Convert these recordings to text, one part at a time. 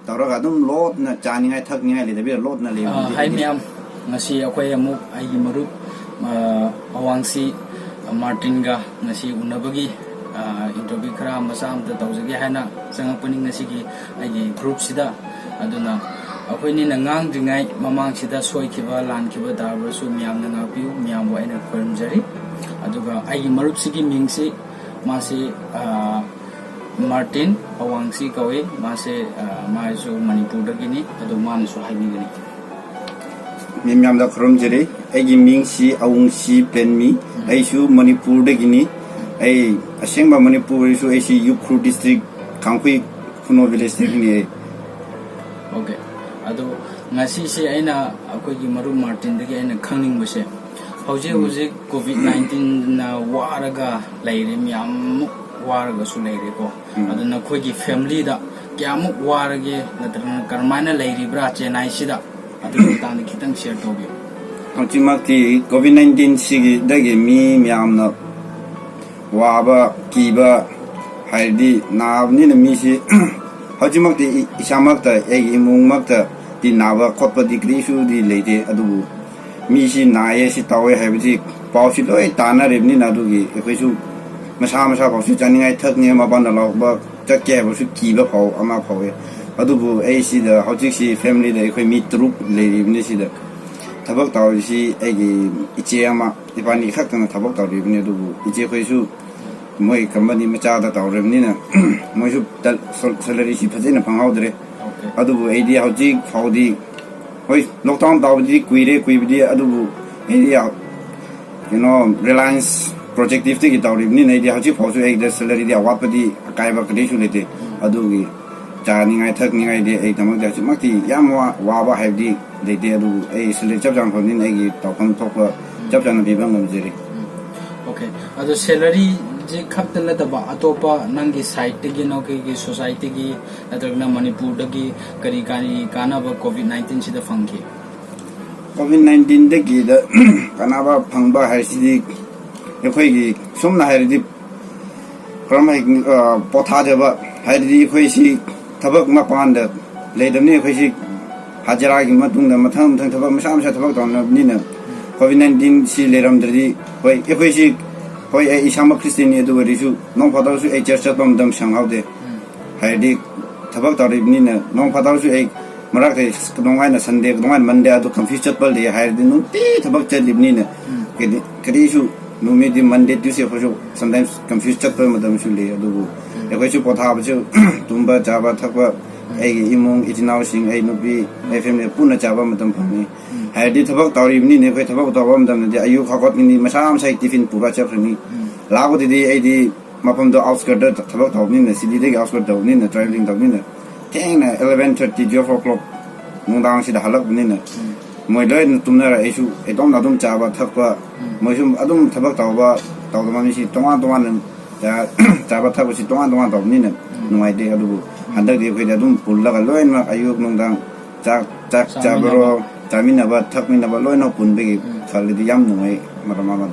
तौरगा अदुम लोटना चानिंगाय थकनिंगाय लेदबि लोटना ले hi ma'am ngasi akwai amuk aigi marup awangsi martinga ngasi unabagi interview khara masa amta tawjage haina changapani ngasi gi aigi group sida aduna akwai ni ngang dingai mamang sida soikiba lankiba darbasu miyam na ngapiu miyam wa ina khorimjari aduga aigi marup sigi mingsi masi Martin awangsi kawe mase maisu Manipur dagini adu mansu haibigini Mimyam da khrom jere egi mingsi awungsi penmi aisu Manipur dagini ai asengba Manipur isu aisi Yukru district Kangkhui Kuno village dagini okay adu ngasi se aina akoi gi maru Martin dagi aina khangning base hoje hoje COVID-19 na waraga laire miyam waraga su laire ko aduna khoi gi family da kyamuk warage natrana karmana laire bra chenai sida adu tan kitang share tobi Hauchimakti COVID-19 sigi dagi mi miyamna waba kiba haidi nabni na mi si Hauchimakti isamakta egi imungmakta di naba khotpa degree su di leide adu mi si naye si tawe habiti pausi loi tana rebni nadugi ekaisu masa masa pausi janingai thakni ma banda logba jakke bosu kiba pau ama pawe adubu ai si da hauchik si family da ekai mi trup leibni si da tabak tawi si egi iche ama ipani khaktana tabak tawi bni adubu iche khaisu moi company macha da tawrebni na moi su salary si phajena panghaudre adubu ai hauchik faudi hoi lockdown tawdi kuibdi adubu area you know Reliance projective ti tawribni nei di hauchik phausu ai da salary di awapadi akaiba kadisu lete adugi chaningai thakningai di ai tamak da makti yam wa haibdi lete adu ai salary chapjang phoni ai gi tawkham thokwa chapjang bi bang ngomjeri okay adu salary je khaptala daba atopa nangi site tegi no ke society gi atragna Manipur dagi kari kana ba COVID-19 sida fangki COVID-19 dagi da kana ba phangba haisidi ekhoi gi somna hairidi kramai potha jaba hairidi ekhoi si thabak ma panda leidamni ekhoi si hajara gi matung da matham thang thabak masa masa thabak tawna ni na COVID-19 si leram dridi hoi ekhoi si hoi ai isama Christian edu risu non phadaw su ai church chapam dam sanghaude haidi thabak taribni na non phadaw su ai marak te dongai na Sunday dongai Monday adu confuse chatpal de haidi nu ti thabak chalibni na kedi su no me di Monday Tuesday phojo sometimes confuse chatpal madam su le adu ekai su potha ba su tumba jaba thakwa ai imung itinau sing ai no bi ai family puna jaba madam phani haidi thabak taribni ne kai thabak tawam dam de ayu khakot ni masam sai tiffin pura chapni lago di ai di mapam do outskirt da thabak tawni na city de outskirt tawni na traveling tawni na teng na 11:30 12 o'clock mungdang si da halak ni na moi doi tumna ra isu edom na dum chaba thakwa moi sum adum thabak tawba tawdama mi si tonga tonga na chaba thakwa si tonga tonga tawni na nuai de adu handak de khoi da dum pulla ga loin ma ayuk mungdang chak chabro Tamina ba thakmina ba loina punbe gi khalidi yam nungai marama ma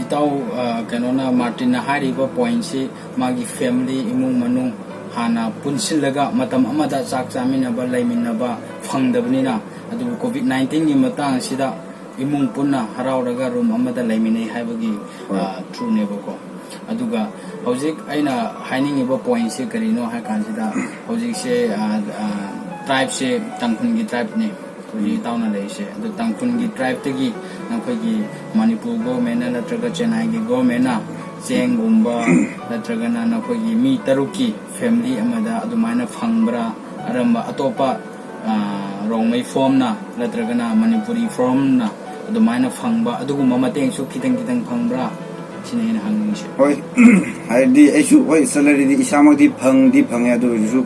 itau kanona Martin na hari ba point si magi family imung manung hana punsilaga matam amada chak chamina ba laimina ba phangdabni na adu COVID-19 gi matang sida imung punna harauraga room amada laimine haibagi true ne ba ko aduga hojik aina haining ba point si karino ha kan sida hojik se tribe se tangkhun gi tribe ne koi tauna leise adu tangkhun gi tribe tegi nakhoi gi Manipur government na natraga Chennai gi government na chengumba natraga na nakhoi gi mi taruki family amada adumaina phangbra aramba atopa rongmai form na natraga na Manipuri form na adumaina phangba aduguma mateng su kitang phangbra sine hina hangni se hoi haidi aisu hoi salary di isamak di phang adu su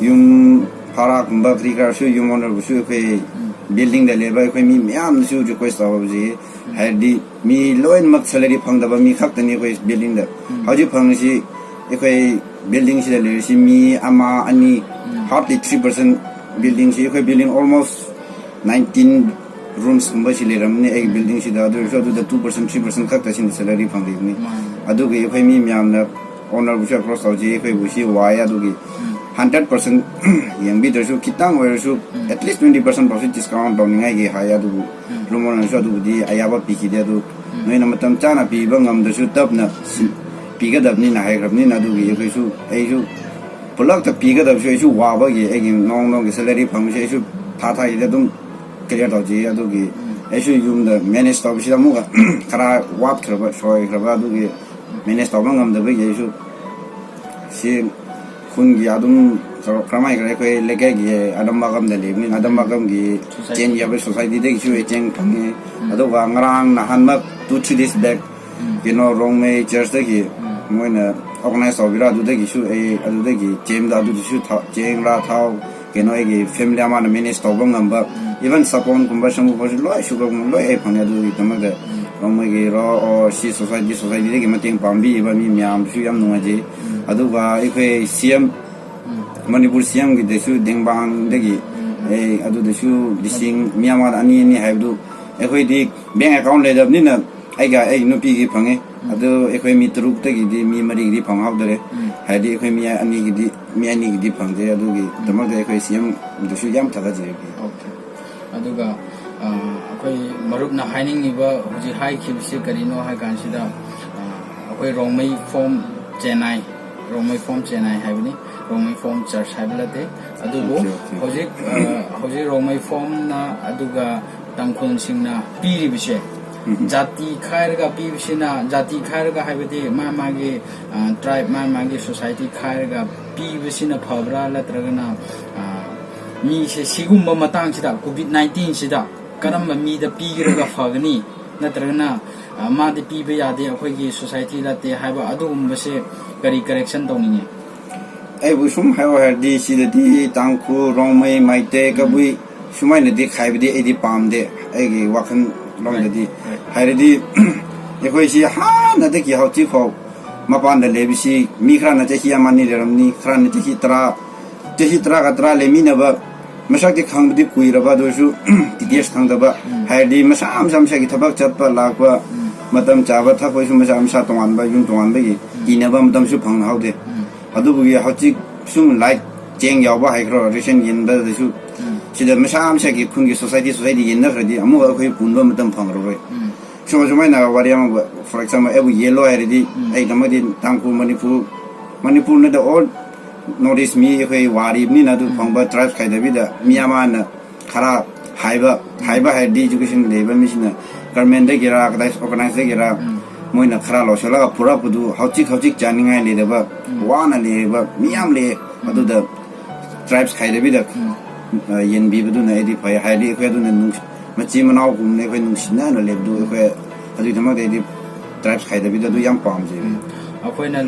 yum para kumba krikar su yum honor su ke building da leba ko mi myam su request awji haidi mi loin mak salary phang da ba mi khak tani ko building da haji phang si ekai building si da le si mi ama ani hardly 3% building si ekai building almost 19 rooms kumba si le ramni ek building si da do so da 2% 3% khak ta sin salary phang di ni adu ge ekai mi myam na owner bu sa cross awji ekai bu si waya adu ge 100% yang bidrsu kitang oirsu at least 20% profit discount dongningai ge haya du lumon so du di ayaba piki de du noina matam chana pi bangam da su tapna piga dabni na hai grabni na du ge su ai su pulak ta piga dab su wa ba ge ai nong nong ge salary phang su tha tha ide dum clear da ji adu ge ai su yum da manage ta bi da mu ga khara wat khra ba soi khra ba du ge manage ta bangam da be ge su si kun gi adum kramai kare ko lege gi adam magam da lebni adam magam gi chen ya be society de chu chen phang ado wa ngrang na han mak 2-3 days back you know wrong me church de gi moina organize of ira du de gi shu e adu de gi chen da du shu tha chen ra thau you know gi family ama na manage to bang ngam even sapon kumba shamu ko lo shu ko lo e phang ya du gi tamag de wrong me gi ro o si society de gi mateng pambi ba mi myam shu yam nu ji adu wa e CM Manipur CM gi desu dengbang degi adu desu dising Myanmar ani ni haidu ekhoi di bank account le dabni na aiga ai nupi gi phange adu ekhoi mi truk tegi di mi mari gi phang hab dare haidi ekhoi mi ani gi di phang de adu gi tamag de ekhoi CM desu yam thaga je okay aduga akhoi marup na haining iba huji hai khibsi karino ha gan sida akhoi rongmei form Chennai Romai form Chennai haibni Romai form church haibilate adugo hoji Romai form na aduga tangkhun singna piri bise jati khairga pi bisina jati khairga haibati ma ge tribe ma ge society khairga pi bisina phabra latragana mi se sigumba matang sida covid-19 sida karamba mi da pi girga phagani natragana ma de pi be yade akhoi gi society late haiba adugum base kari correction tawninge ai bu sum hayo herdi sidati tangku rongmai maite kabui sumai nadi khaibdi edi pamde ai gi wakhan longdi hairedi ekhoi si ha na de ki hauti kho mapan da lebisi mi khra na chahi amani leramni khra na chahi tra ga tra le mi na ba masak ki khangdi kuiraba do su tiges khangdaba hairdi masam sam sa ki thabak chatpa lakwa matam chaba tha poi su masam sa tongan ba yum tongan ba gi inaba matam su phang haude adubu gi hauti sum like cheng yaw ba hai khro recent yin da su sida masam sa ki khungi society yin na khadi amu ga khoi punba matam phang ro re so so mai na wariam for example ebu yellow already ai namadi tangku manipur na the all notice me khoi wari ni na du phang ba tribes khai da bi da miyama na khara haiba di education level misina government de gira kadai organize de gira moina khara lo shala pura pudu hauchik janingai le deba wana le ba miyam le adu da tribes khai da bi da yen bi bu na edi phai hai le khoi du na nu machi manau gum ne khoi nu sina na le du khoi adu thama de di tribes khai da bi da du yam pam je akoina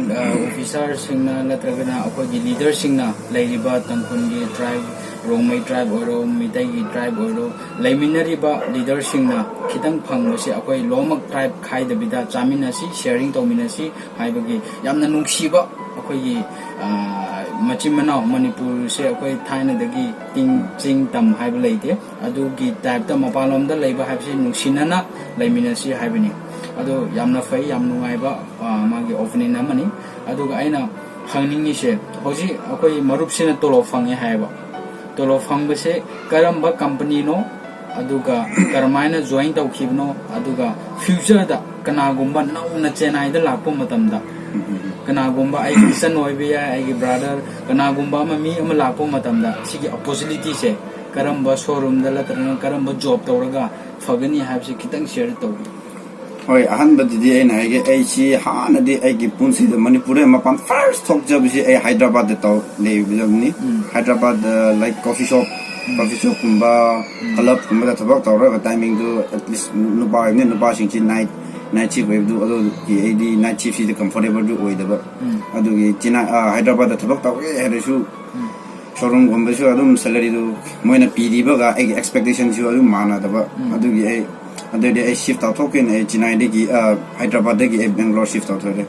officer singna latragana akoi leader singna leiriba tangkhun gi tribe Romai tribe oro mitai gi tribe oro laiminari ba leader singna khitang phangmasi akoi lomak tribe khai da bida chaminasi sharing tawminasi haibagi yamna nungsiba akoi gi machimana manipur se akoi thaina dagi ting tam haiba leite adu gi type ta mapalom da leiba haibsi nungsinana laiminasi haibani adu yamna fai yam nungaiba magi opening amani adu ga aina hangningi se hoji akoi marup sina tolo phange haiba tolo phangse karamba company no aduga karmaina join tawkhibno aduga future da kanagumba nauna Chennai da lakpo matamda kanagumba ai son oibe ai brother kanagumba ma mi ama lakpo matamda sigi opportunity se karamba showroom da latrana karamba job tawraga fagani habse kitang share taw hoi ahan ba di ai na ge ai si ha na di ai gi punsi da manipur ma pan first talk job si ai Hyderabad da taw le ni Hyderabad like coffee shop kumba club kumba da tabak tawra timing do at least no ba sing chi night chief we do ado ki ai di night chief si comfortable do oi da ba ado gi china Hyderabad da tabak taw he da su showroom kumba su adum salary do moina pd ba ga ai expectation su adum mana da ba ado gi ai ado de ai shift out token ai china de gi Hyderabad de gi Bangalore shift out de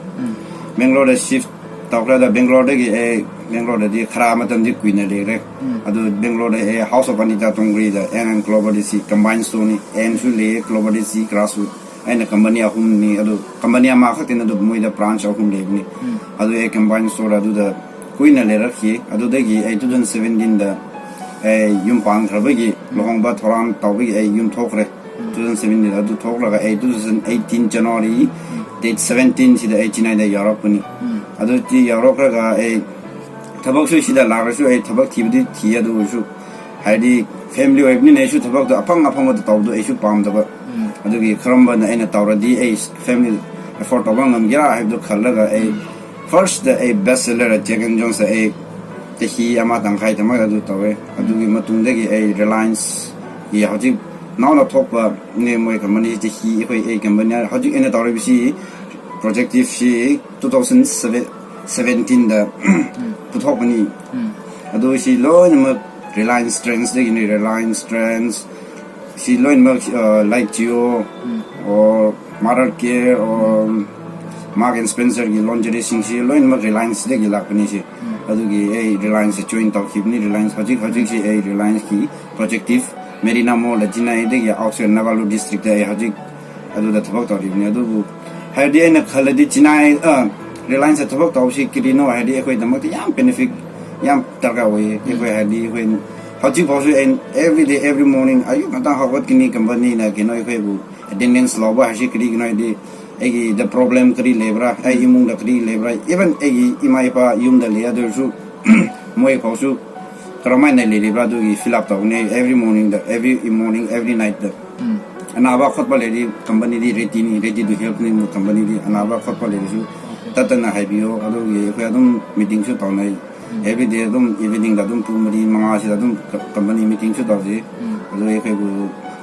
Bangalore de shift tawkla da Bangalore de gi ai Bangalore de khara matam di queen de re ado Bangalore de house of anita tongri da and global dc combined stone and su le global dc grassroot and company ahum ni ado company ma khatin ado moi da branch ahum le ni ado e combined store ado da kuina le rakhi adudagi 2017 da yum pang thabagi lohongba thoran tawbi yum thokre 2017 da du thoklaga 2018 January date 17 sida 89 da Europe ni adu ti Europe ga thabak su sida larasu thabak thibdi thiya du su haidi family webni ne su thabak da apang apang da tawdu su pam da adugi kharamba na ena tawradi family effort awang am gira habdu khallaga first the bestseller at Jack and Jones the he ama dang khai tama da du tawe adugi matungdagi Reliance hi haji now na top ne moi company the he hoi company haji ena tawrabisi projective shi 2017 da puthokani adu shi loin ma Reliance Trends the Reliance Trends she loin ma like Geo or Mother Care or Mark and Spencer ki lingerie sing si loin ma Reliance de ki lakni si adugi Reliance join taw khibni Reliance haji si Reliance ki projective Marina Mall la jina de ki outside Nagalu district haji adu da thabak taw ni adu hadi na khaladi jina Reliance thabak taw si kirino hadi ekoi damak yam benefit yam targa we ekoi hadi when haji bosu every day every morning ayu kata hawat kini company na kino ekoi bu attendance law ba haji kiri kino de the problem kari lebra imung da kari lebra even imai pa yum da le other su moi ko su tramai na le lebra do fill up ne every morning every night da anaba khot pa le company di ready to help ni company di anaba khot pa le su tatana haibio ado ye ko adum meeting su taw nai every day adum evening da dum pumari manga si da dum company meeting su taw ji ado ye ko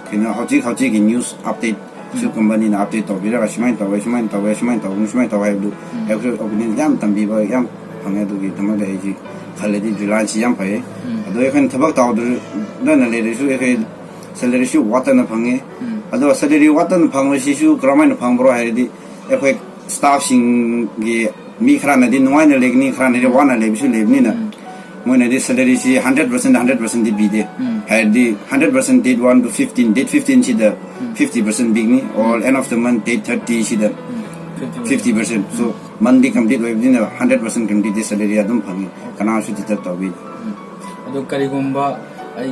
kina haji ki news update su company na update to bira shimai to haidu every opinion yam tambi ba yam hanga du gi tama da ji khaledi Reliance yam pai ado ekhan thabak taw du na le su ekhe salary su watan phange ado salary watan phangwa si su kramain phangbro haidi ekhe staff sing gi mi khana di nuai na legni khana di wana le bisu lebni na moina di salary si 100% di bide haidi 100% date 1 to 15 date 15 si da 50% big ni or end of the month date 30 si da 50% so monthly complete within 100% complete salary adum phangi kana su ti ta bi adu karigumba ai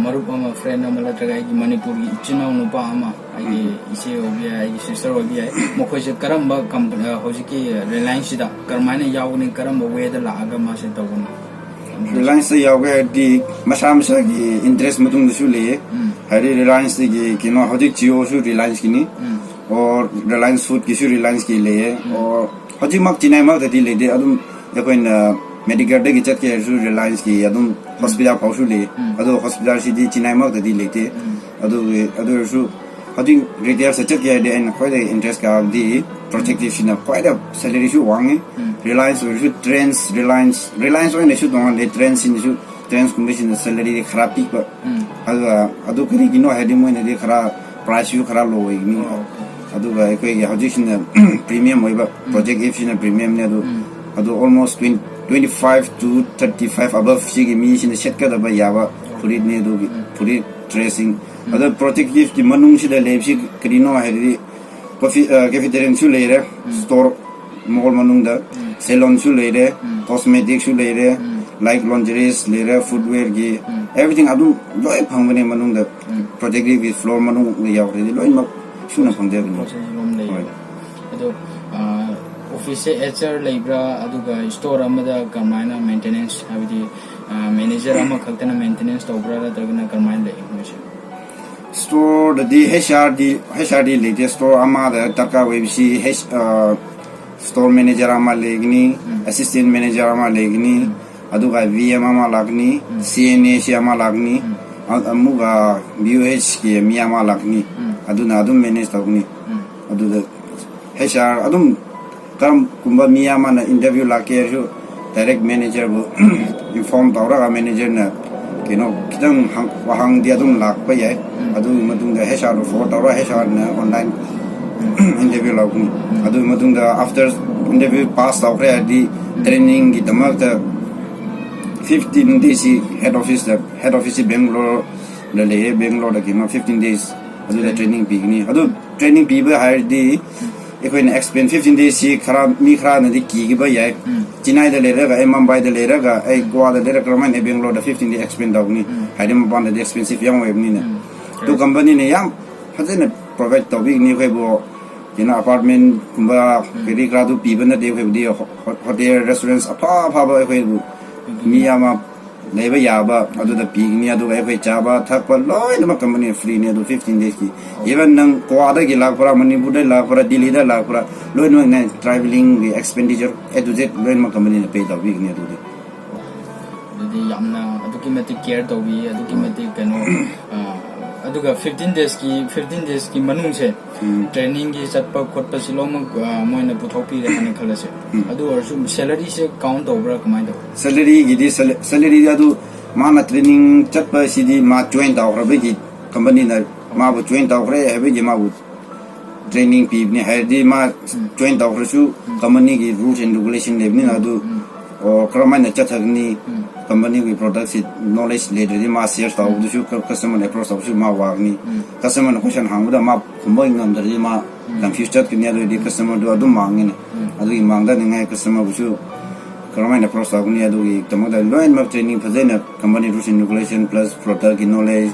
marup ama friend amala traga ai Manipur gi chinau nu pa ama ai ise obi ai sister obi ai mokoi se karamba company hojiki Reliance da karmane yawni karamba way da la aga ma se tawun Reliance yawga di masam gi interest mutung su le hari Reliance gi kino hojik Geo su Reliance kini or Reliance Food ki su Reliance ki le or hojik mak chinai mak da di le de adum yakoin medical de gi chat ke su Reliance ki adum hospital pau su le adu hospital si di chinai mak da di le te adu su hojik retail se chat ke de en khoi de interest ka di projective sina quite a salary su wang Reliance su trends Reliance when su dong le trends in su trends commission salary de kharap pik ba adu kari gino hadi mo ne de khara price yu khara low ni adu ga ekoi ge hojik sina premium oi ba project if sina premium ne adu almost 25 to 35 above sigi mi sina set ka da ba ya ba puri ne do puri tracing adu protective ki manung sida lab si krino hadi coffee cafeteria su le re store mall manung da salon su le re cosmetic su le re like lingerie le re footwear gi everything adu loi phangmane manung da protective is floor manung ya re loi ma suna phangde ni ado office HR labra aduga store amada kamana maintenance habidi manager ama khaktana maintenance tobra da tagna karmain le store the HRD latest store ama da tarka websi store manager ama legni assistant manager ama legni aduga VM ama lagni CNA si ama lagni amuga BOH ki mi ama lagni aduna adum manage tagni adu HR adum kam kumba mi ama na interview lake so direct manager bu inform tawra manager na kino kitang wahang dia dum lak pa yai adu madung da HR for tawra HR na online interview lagni adu madung da after interview pass tawra di training ki tamak da 15 days head office Bangalore da kino 15 days adu da training bigni adu training people hire di ꯑꯩꯈꯣꯏꯅ expend 15 days खरा मी खरानदि कीगिबा याय चिनाइदा लेरगा ए मुंबईदा लेरगा ए गोवादा लेरगा क्रमाइन ए बेंगलोरदा 15 day expand दावनी हाइदे मपानदा expensive याम वेबनिना तो company ने याम फजने provide तौबी नि खैबो किना apartment कुंबा फेरी क्रादु पीबना दे खैबदि hotel restaurants अफा फाबा खैबु मी यामा लेबा याबा अदुदा पीगनि अदुगा खै चाबा थकपा लोइनमा कंपनी फ्री ने दु 15 days की इवन नंग कोआदा की लाखपुरा मणिपुरदा लाखपुरा दिल्लीदा लाखपुरा लोइनमा ने ट्रैवलिंग एक्सपेंडिचर एडुजेट लोइनमा कंपनी ने पे तौबी नि अदुदि यामना अदुकी मति केयर तौबी अदुकी मति कनो अदुगा 15 days की मनुंग से ट्रेनिंग की चटपा खोटपा सिलोम मोइना पुथोपी रहने खलसे अदु और सैलरी से काउंट ओवर कमाइ दो सैलरी गिदी सैलरी अदु माना ट्रेनिंग चटपा सिदी मा जॉइन तौखरबे की कंपनी ना मा बु जॉइन तौखरे हेबे जे मा बु ट्रेनिंग पीबने हैदि मा जॉइन तौखरसु कंपनी की रूल्स एंड रेगुलेशन लेबनि अदु और क्रमाइन चथगनी कंपनी की प्रोडक्ट नॉलेज लेदि मा शेयर तौदुसु कस्टमर अप्रोच तौसु मा वागनी कस्टमर क्वेश्चन हांगदा मा खुंबो इंगमदरि मा कंफ्यूज चतकनि अदि कस्टमर दु अदु मांगिने अदु मांगदा निंगाय कस्टमर बुसु क्रमाइन अप्रोच तौगनी अदु तमदा लोइन मा ट्रेनिंग फजेना company rules and regulation plus product की नॉलेज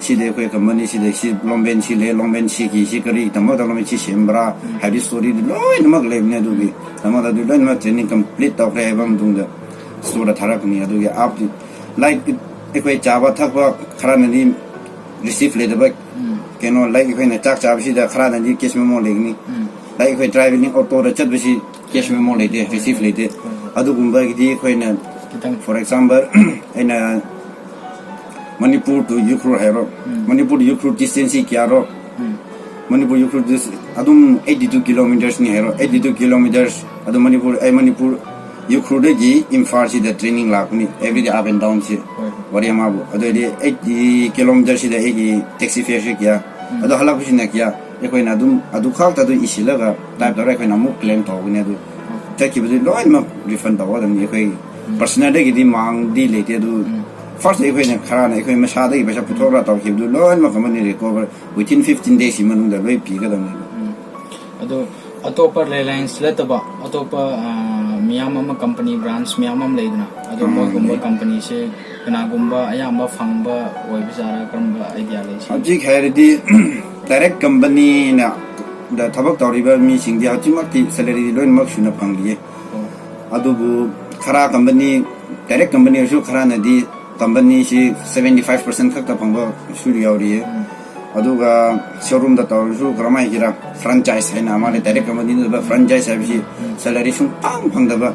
सिदे कोई कंपनी सिदे सि लॉन्गबेन सि की सि करी तमदा लमे सि सेमब्रा हाबि स्टोरी लोइन मा लेबने दुगी तमदा दु लोइन मा ट्रेनिंग कंप्लीट तौखरे एबम दुंगा स्टोर थारकनी अदुगी आप लाइक एकोय चाबा थकबा खरानदि रिसीव लेदबा केनो लाइक एकोयना चाक चाबसिदा खरानदि केस मेमो लेगनी लाइक एकोय ट्रैवलिंग ऑटो द चतबसि केस मेमो लेदे रिसीव लेदे अदुगुंबा गिदि एकोयना फॉर एग्जांपल एना मणिपुर टू युक्रो हेरो मणिपुर युक्रो डिस्टेंस क्या रो मणिपुर युक्रो अदुम 82 किलोमीटर्स नि हेरो 82 किलोमीटर्स अदु मणिपुर युक्रोदगी इम्फाल सिदा ट्रेनिंग लाकनी एवरीडे अप एंड डाउन से वरियामाबु अदुदि 80 किलोमीटर सिदा एगी टैक्सी फेयर से क्या अदु हलाकुसिना क्या एकोइना अदु खाक तदु इसिलगा टाइप दरा एकोइना मु क्लेम तौगनी अदु चकिबदि लोइनमा रिफंड तौगदम एकोइ पर्सनल दगी मांग दी लेते अदु फर्स्ट एकोइना खराना एकोइ मसादगी पैसा पुथोरा तौखिबदु लोइनमा कमनि रिकवर विथिन 15 days मनुंदा लोइ पीगदम अदु अतोपर रिलायंस लेतबा अतोपर मियाम अमा कंपनी ब्रांच मियाम अम लेदना अदो मोगुंबा कंपनी से कनागुंबा अयामा फंगबा ओइबिजारा करंबा आइडिया लेछि हजि खैरदि डायरेक्ट कंपनी ना द थबक तौरिबा मी सिंगदि हजिमकति सैलरी लोइन मक सुना फंगलिए अदुबु खरा कंपनी डायरेक्ट कंपनी सु खरा नदि कंपनी से 75% खक्ता फंगबा सुरु यावरिए अदुगा शोरूम द तौरसु ग्रामाय गिरा फ्रेंचाइज है ना माने डायरेक्ट कंपनी द फ्रेंचाइज है बिसि सैलरी सुं पांग फंगदबा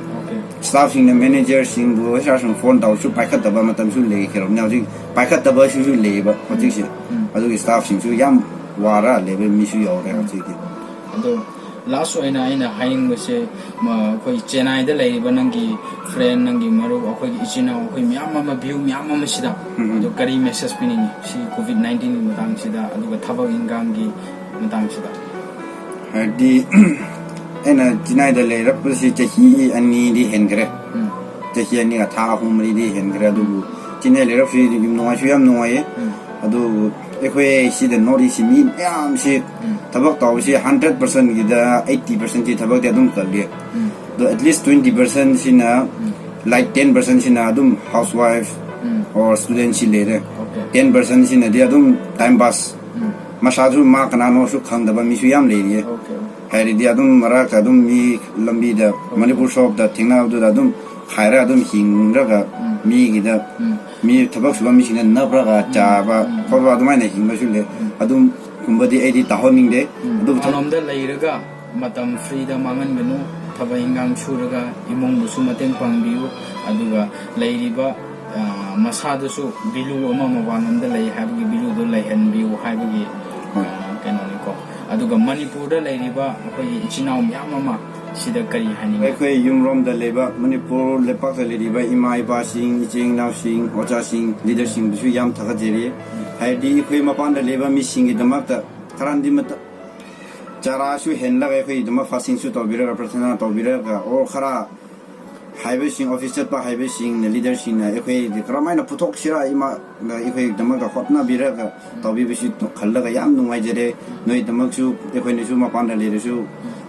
स्टाफ सिंग मैनेजर सिंग बु सासुं फोन तौसु पाइखतबा मतम सु ले खेरो नावजि पाइखतबा सु लेबा हजिसे अदुगि स्टाफ सिंग सु याम वारा लेबे मिसु यावरे हजिके अदो लास्ट ओइना आइना हाइंग बसे कोई चेन्नई द लेबा नंगी फ्रेंड नंगी मरो अखोइ इचिना अखोइ म्याम मा व्यू म्याम मा सिदा अदो करी मेसेज पिनिंग सि कोविड-19 नि मतंग सिदा अदुगा थबक इंगांग की मतंग सिदा हदि एना चिनाइ द लेरपसि चहि अनि दि हेनग्रे चहि अनि था हुमरि दि हेनग्रे अदुबु चिनाइ लेरपसि यम नोआसु याम नोआये अदु एखोय सिदा नोरि सिमि याम सि थबक तौसि 100% गिदा 80% की थबक ते अदुम करलिए तो एटलीस्ट 20% सिना लाइक 10% सिना अदुम हाउसवाइफ और स्टूडेंट सि लेरे 10% सिना दि अदुम टाइम पास मसाजु मा कनानो सु खंगदबा मिसु याम लेरिए हैरिदि अदुम मरा अदुम मी लंबी द मणिपुर शॉप द थिंगना अदु अदुम खायरा अदुम हिंगरगा मी गिदा मी थबक सुबा मिसिना नब्रगा चाबा फबा अदुमाइना हिंगबसुले अदुम कुंबदी एदी ताहोनिंगदे अदु थानोमदा लेरगा मतम फ्रीदा मांगनगनु थबा इंगांग Surga इमुंगबसु mateं pangbiu aduga leiriba masadusु bilu ama mawanamda lei habgi bilu do leihanbiu habgi kanoniko aduga manipur da leiriba akoi ichinau myamama sida kari hani ekoi yumrom da leba manipur lepak da leiriba imai ba sing iching naw sing ocha sing leader sing bisu yam thaga jeri haidi ekoi mapan da leba mi sing idamak ta karandi mat chara su hen la ekoi dama fasting su to bira prathana to bira ka or khara हाइवेसिंग officer पर हाइवेसिंग लीडरसिंग अखोई क्रमाइना पुथोक्सिरा इमा अखोई दमक होटना बिरगा तबि बिसि खल्लगा याम नुंगाइजरे नोइ दमकसु अखोइनसु मपान लेरसु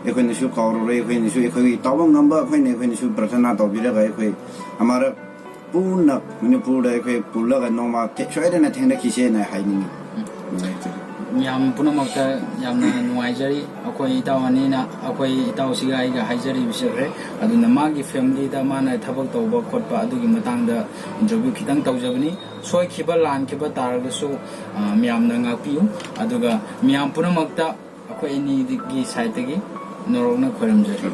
अखोइनसु कावरे अखोइनसु अखोई तबंग number अखोइनसु प्रार्थना तबिरगा अखोई हमारा पूर्ण मणिपुर अखोई पुलगा नोमा सोइदना थेंदा खिसे ना हाइनिंग ꯌꯥꯝ ꯄꯨꯝꯅꯃꯛꯇ ꯌꯥꯝꯅ ꯅꯨꯡꯉꯥꯏꯖꯔꯤ ꯑꯩꯈꯣꯏ ꯏꯇꯥꯎ ꯑꯅꯤꯅ ꯑꯩꯈꯣꯏ ꯏꯇꯥꯎꯁꯤꯒ ꯑꯩꯒ ꯍꯥꯏꯖꯔꯤꯕꯁꯦ ꯑꯗꯨꯅ ꯃꯥꯒꯤ ꯐꯦꯃꯤꯂꯤꯗ ꯃꯥꯅ ꯊꯕꯛ ꯇꯧꯕ ꯈꯣꯠꯄ ꯑꯗꯨꯒꯤ ꯃꯇꯥꯡꯗ ꯏꯟꯇꯔꯚ꯭ꯌꯨ ꯈꯤꯇꯪ ꯇꯧꯖꯕꯅꯤ ꯁꯣꯏꯈꯤꯕ ꯂꯥꯟꯈꯤꯕ ꯇꯥꯔꯒꯁꯨ ꯃꯌꯥꯝꯅ ꯉꯥꯛꯄꯤꯌꯨ ꯑꯗꯨꯒ ꯃꯌꯥꯝ ꯄꯨꯝꯅꯃꯛꯇ ꯑꯩꯈꯣꯏ ꯑꯅꯤꯒꯤ ꯁꯥꯏꯠꯇꯒꯤ ꯅꯣꯔꯣꯛꯅ ꯈꯣꯏꯔꯝꯖꯔꯤ